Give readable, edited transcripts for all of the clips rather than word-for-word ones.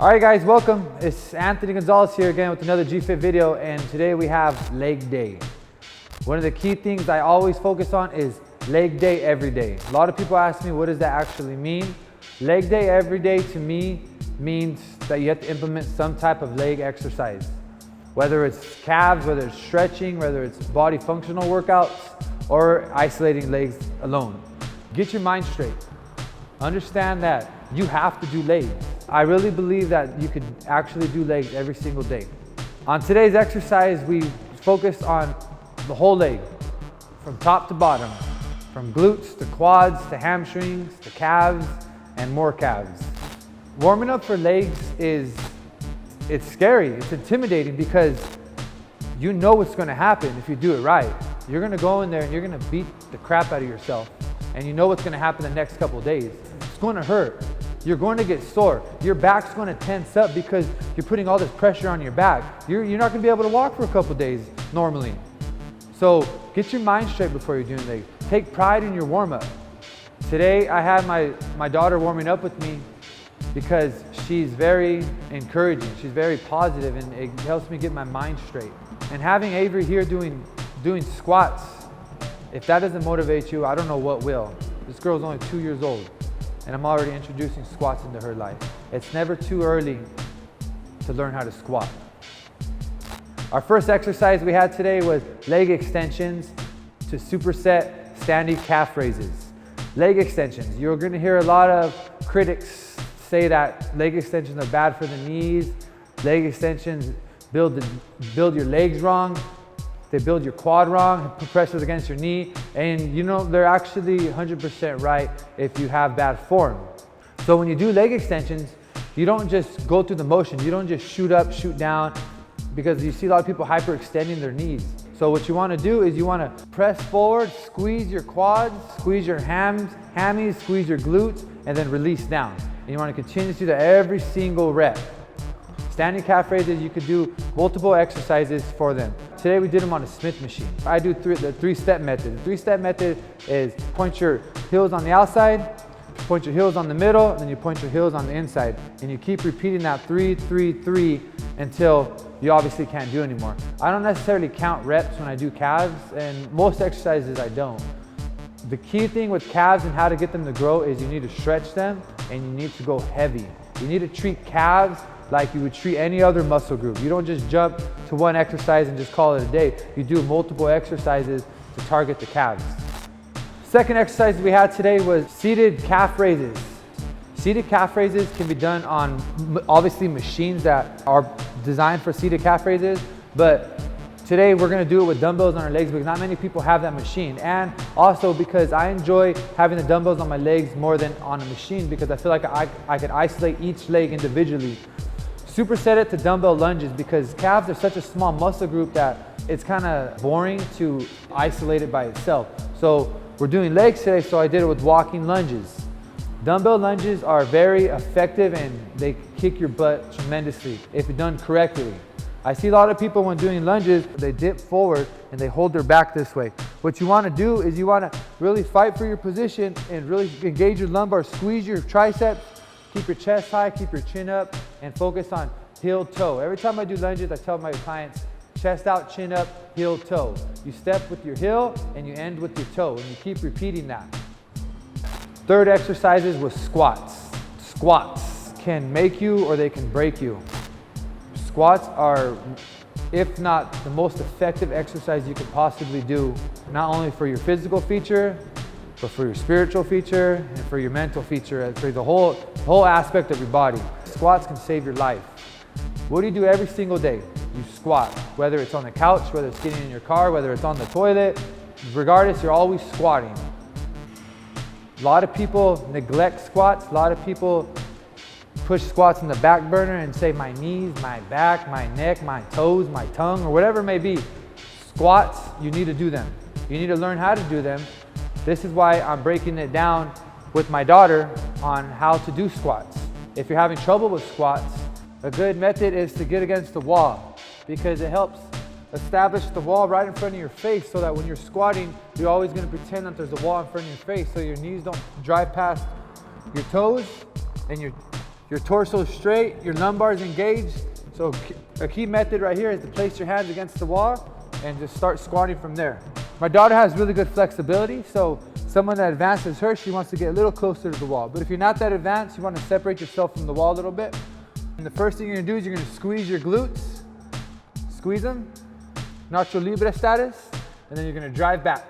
All right guys, welcome. It's Anthony Gonzalez here again with another G-Fit video, and today we have leg day. One of the key things I always focus on is leg day every day. A lot of people ask me, what does that actually mean? Leg day every day to me means that you have to implement some type of leg exercise. Whether it's calves, whether it's stretching, whether it's body functional workouts, or isolating legs alone. Get your mind straight. Understand that you have to do legs. I really believe that you could actually do legs every single day. On today's exercise, we focus on the whole leg, from top to bottom, from glutes to quads to hamstrings to calves and more calves. Warming up for legs it's scary, it's intimidating, because you know what's gonna happen if you do it right. You're gonna go in there and you're gonna beat the crap out of yourself, and you know what's gonna happen the next couple of days. It's gonna hurt. You're going to get sore. Your back's going to tense up because you're putting all this pressure on your back. You're not going to be able to walk for a couple days normally. So get your mind straight before you're doing legs. Take pride in your warm-up. Today I had my daughter warming up with me because she's very encouraging. She's very positive, and it helps me get my mind straight. And having Avery here doing squats, if that doesn't motivate you, I don't know what will. This girl's only 2 years old, and I'm already introducing squats into her life. It's never too early to learn how to squat. Our first exercise we had today was leg extensions to superset standing calf raises. Leg extensions. You're gonna hear a lot of critics say that leg extensions are bad for the knees. Leg extensions build your legs wrong. They build your quad wrong, put pressures against your knee, and you know, they're actually 100% right if you have bad form. So when you do leg extensions, you don't just go through the motion. You don't just shoot up, shoot down, because you see a lot of people hyperextending their knees. So what you want to do is you want to press forward, squeeze your quads, squeeze your hammies, squeeze your glutes, and then release down. And you want to continue to do that every single rep. Standing calf raises, you could do multiple exercises for them. Today we did them on a Smith machine. I do the three-step method. The three-step method is point your heels on the outside, point your heels on the middle, and then you point your heels on the inside. And you keep repeating that 3, 3, 3 until you obviously can't do anymore. I don't necessarily count reps when I do calves, and most exercises I don't. The key thing with calves and how to get them to grow is you need to stretch them and you need to go heavy. You need to treat calves like you would treat any other muscle group. You don't just jump to one exercise and just call it a day. You do multiple exercises to target the calves. Second exercise we had today was seated calf raises. Seated calf raises can be done on obviously machines that are designed for seated calf raises, but today we're gonna do it with dumbbells on our legs because not many people have that machine. And also because I enjoy having the dumbbells on my legs more than on a machine, because I feel like I could isolate each leg individually. Superset it to dumbbell lunges, because calves are such a small muscle group that it's kind of boring to isolate it by itself. So we're doing legs today, so I did it with walking lunges. Dumbbell lunges are very effective and they kick your butt tremendously if done correctly. I see a lot of people when doing lunges, they dip forward and they hold their back this way. What you want to do is you want to really fight for your position and really engage your lumbar, squeeze your triceps, keep your chest high, keep your chin up, and focus on heel toe. Every time I do lunges, I tell my clients, chest out, chin up, heel toe. You step with your heel and you end with your toe, and you keep repeating that. Third exercises was squats. Squats can make you or they can break you. Squats are, if not the most effective exercise you could possibly do, not only for your physical feature, but for your spiritual feature and for your mental feature, and for the whole aspect of your body. Squats can save your life. What do you do every single day? You squat, whether it's on the couch, whether it's getting in your car, whether it's on the toilet, regardless, you're always squatting. A lot of people neglect squats. A lot of people push squats in the back burner and say my knees, my back, my neck, my toes, my tongue, or whatever it may be. Squats, you need to do them. You need to learn how to do them. This is why I'm breaking it down with my daughter on how to do squats. If you're having trouble with squats, a good method is to get against the wall, because it helps establish the wall right in front of your face, so that when you're squatting, you're always going to pretend that there's a wall in front of your face, so your knees don't drive past your toes and your your torso is straight, your lumbar is engaged. So a key method right here is to place your hands against the wall and just start squatting from there. My daughter has really good flexibility, so someone that advances her, she wants to get a little closer to the wall. But if you're not that advanced, you want to separate yourself from the wall a little bit. And the first thing you're gonna do is you're gonna squeeze your glutes, squeeze them, Nacho Libre status, and then you're gonna drive back,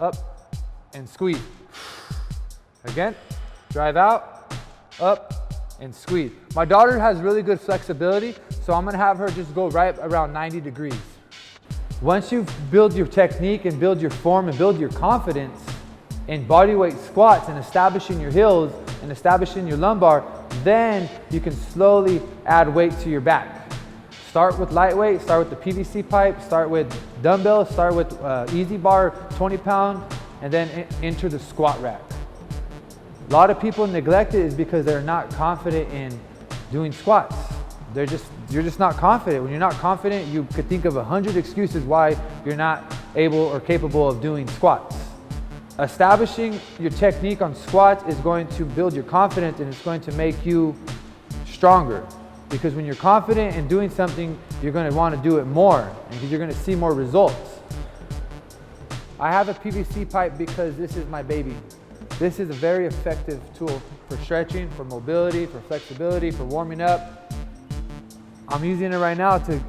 up, and squeeze. Again, drive out, up, and squeeze. My daughter has really good flexibility, so I'm gonna have her just go right around 90 degrees. Once you build your technique and build your form and build your confidence in bodyweight squats and establishing your heels and establishing your lumbar, then you can slowly add weight to your back. Start with lightweight, start with the PVC pipe, start with dumbbells, start with easy bar, 20 pound, and then enter the squat rack. A lot of people neglect it is because they're not confident in doing squats. You're just not confident. When you're not confident, you could think of 100 excuses why you're not able or capable of doing squats. Establishing your technique on squats is going to build your confidence, and it's going to make you stronger. Because when you're confident in doing something, you're going to want to do it more, and you're going to see more results. I have a PVC pipe because this is my baby. This is a very effective tool for stretching, for mobility, for flexibility, for warming up. I'm using it right now to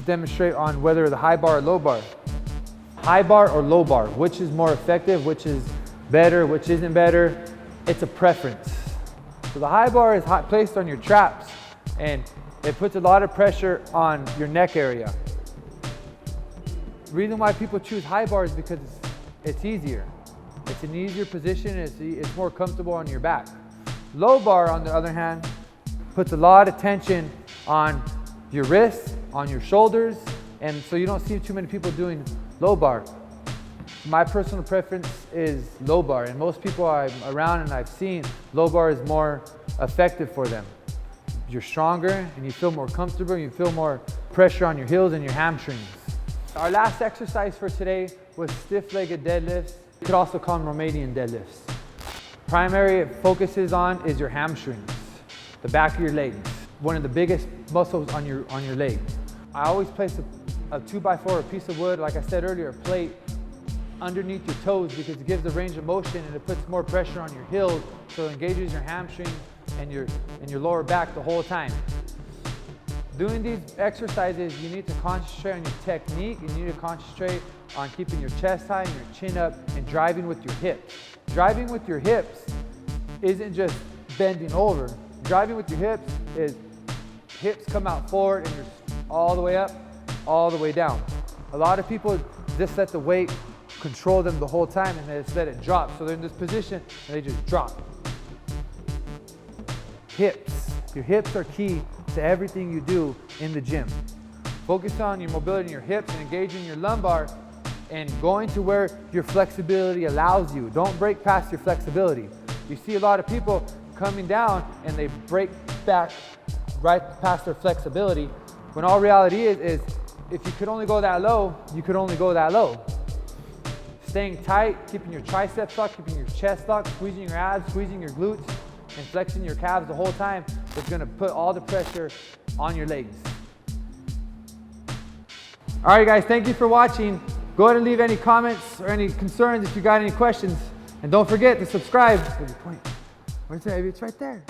demonstrate on whether the high bar or low bar. High bar or low bar, which is more effective, which is better, which isn't better. It's a preference. So the high bar is placed on your traps, and it puts a lot of pressure on your neck area. The reason why people choose high bar is because it's easier. It's an easier position, it's more comfortable on your back. Low bar, on the other hand, puts a lot of tension on your wrists, on your shoulders, and so you don't see too many people doing low bar. My personal preference is low bar, and most people I'm around and I've seen, low bar is more effective for them. You're stronger and you feel more comfortable, you feel more pressure on your heels and your hamstrings. Our last exercise for today was stiff-legged deadlifts. You could also call them Romanian deadlifts. Primary it focuses on is your hamstrings, the back of your legs, one of the biggest muscles on your leg. I always place a 2x4, a piece of wood, like I said earlier, a plate underneath your toes because it gives a range of motion and it puts more pressure on your heels, so it engages your hamstrings and your lower back the whole time. Doing these exercises, you need to concentrate on your technique, and you need to concentrate on keeping your chest high and your chin up and driving with your hips. Driving with your hips isn't just bending over. Driving with your hips is hips come out forward and you're all the way up, all the way down. A lot of people just let the weight control them the whole time and they just let it drop. So they're in this position and they just drop. Hips. Your hips are key to everything you do in the gym. Focus on your mobility in your hips and engaging your lumbar and going to where your flexibility allows you. Don't break past your flexibility. You see a lot of people coming down and they break back right past their flexibility, when all reality is if you could only go that low, you could only go that low. Staying tight, keeping your triceps locked, keeping your chest locked, squeezing your abs, squeezing your glutes, and flexing your calves the whole time is going to put all the pressure on your legs. All right, guys, thank you for watching. Go ahead and leave any comments or any concerns if you got any questions. And don't forget to subscribe. Where's it? It's right there.